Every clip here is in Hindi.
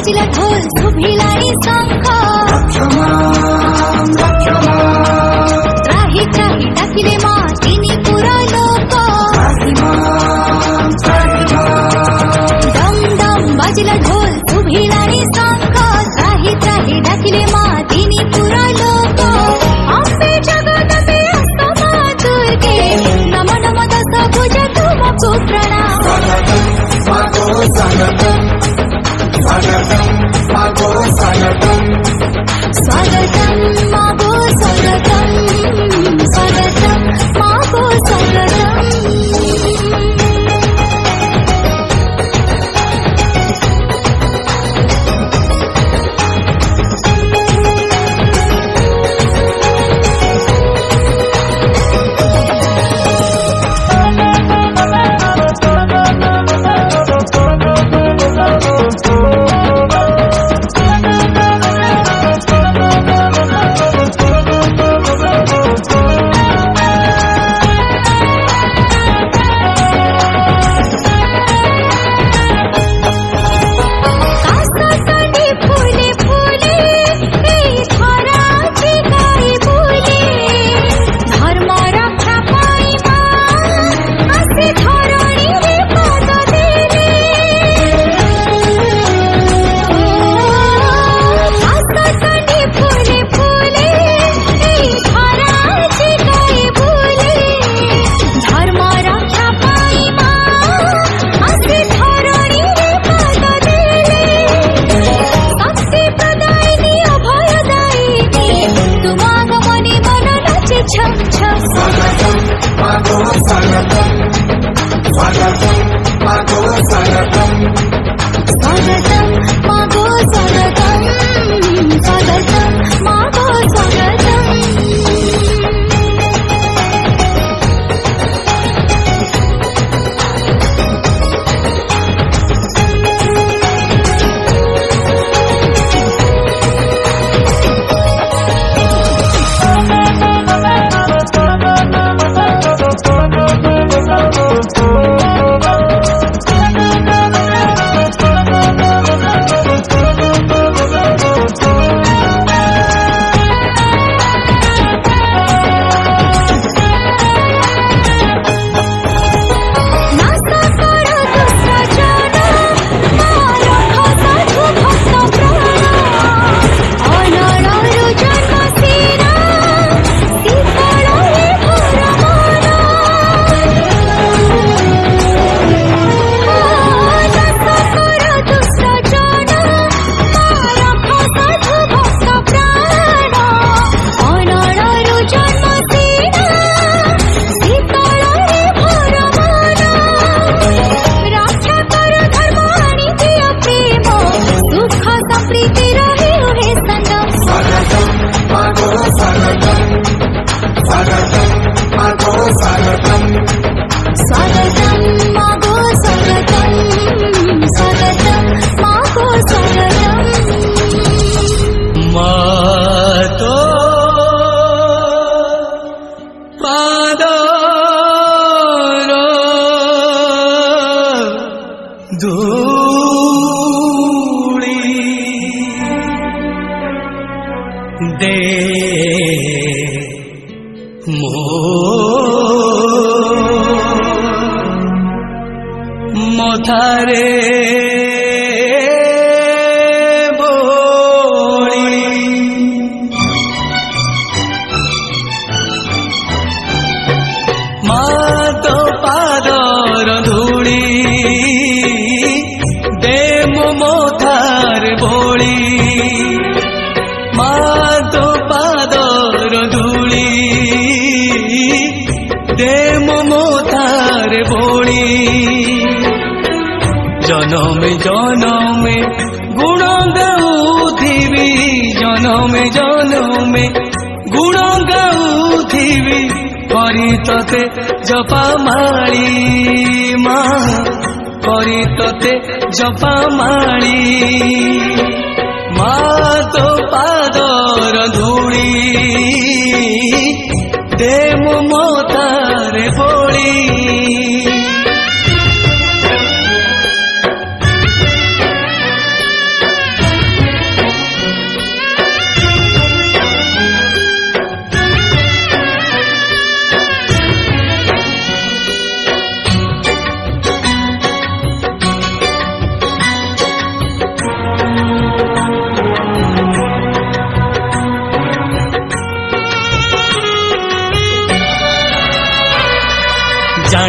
बाजिला ढोल शुभिलानी शंख त्राही त्राही डाकिले मा तिनी पुरा लोक डम डम बाजिला ढोल शुभिलानी शंख त्राही त्राही डाकिले मा तिनी पुरा लोक अम्बे जगदम्बे अस्तमा दुर्गे नम नम दश भुज तुमको प्रणाम स्वागतम मागो स्वागतम स्वागतम मागो स्वागतम स्वागतम मागो स्वागतम तते जपामाली माँ करी तते जपामाली माँ तो पादर धूली दे ममतारे बोली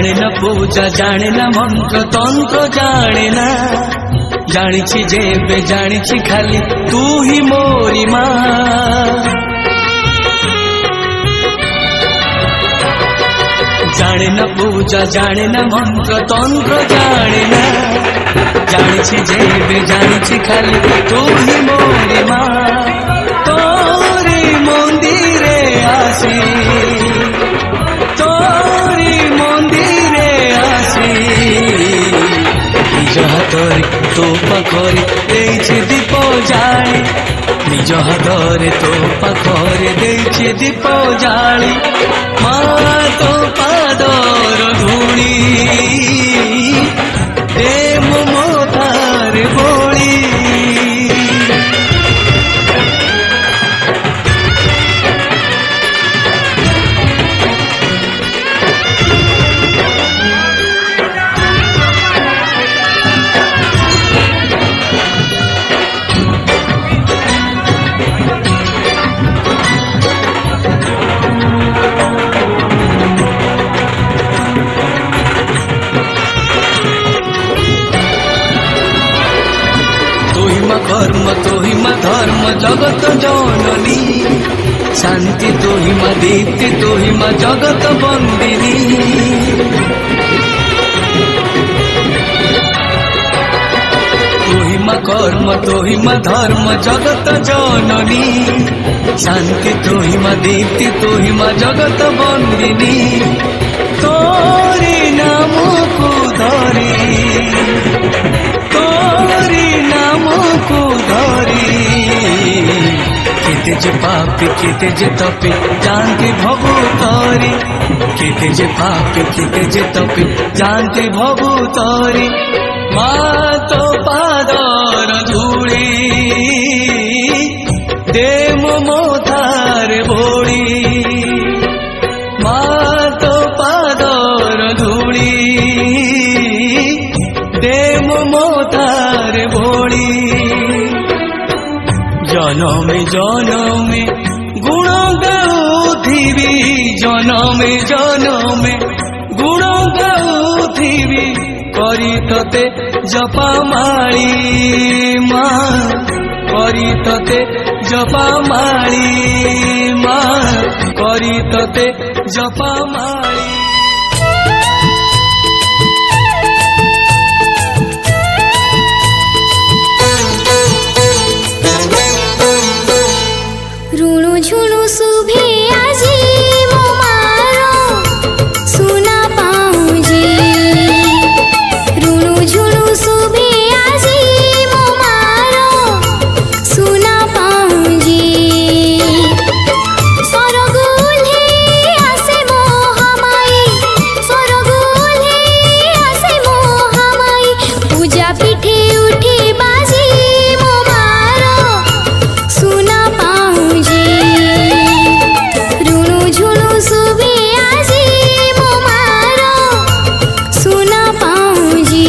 जाने न पूजा जाने न मंत्र तंत्र जाने ना जानिछि जेबे जानिछि खाली तू ही मोरी माँ जाने न पूजा जाने न मंत्र तंत्र जाने ना जानिछि जेबे जानिछि खाली तू ही मोरी माँ तोरी मंदिरे आसी तोरी मंदिरे आसी निज हाथरे तो पाखरे देइछि दीप जाली निज हाथरे तो पाखरे देइछि दीप जाली माँ तो पादर धूली दे मो मथारे बोली कर्म तोहिमा धर्म जगत जननी शांति तोहिमा दीप्ति तोहिमा जगत बंदिनी तोहिमा कर्म तोहिमा धर्म जगत जननी शांति तोहिमा दीप्ति तोहिमा जगत बंदिनी तोरी नाम को धरी तोरी नाम को धरी केते जे पापी केते जे तपी जानती भवु तोरी केते जे पापी केते जे तपी जानती भवु तोरी माँ तो पादर धूली दे मो मथारे बोली माँ तो पादर धूली दे मो मथारे बोली जनमे जनमे गुण गाउथिबी जनमे जनमे गुण गाउथिबी करी तते जपा माली माँ करी तते जपा माली माँ करी तते जपा माली ऋणु झुणु शुभे आजी मो मारो सुना पाऊजी ऋणु झुणु शुभे आजी मो मारो सुना पाऊजी सरगुले आसे मोहमाई सरगुले आसे मोहमाई पूजा पीठे उठे बाजी मो मारो सुना पाऊजी ऋणु झुणु शुभे आजी मो मारो सुना पाऊजी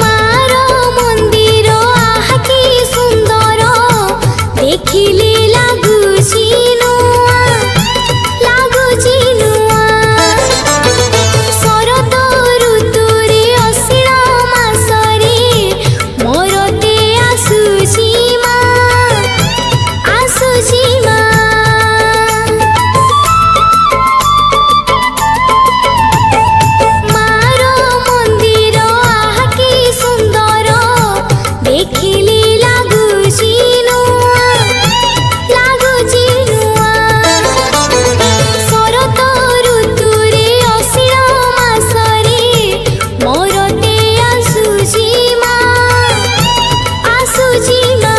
मारो मंदिर आहा की सुंदर देखिले लागुची नुआ शरद ऋतुरे अश्विन मासरे मोरते आसुची माँ मारो मंदिर आहा की सुंदर देखिले लागुची नुआ ସୀମା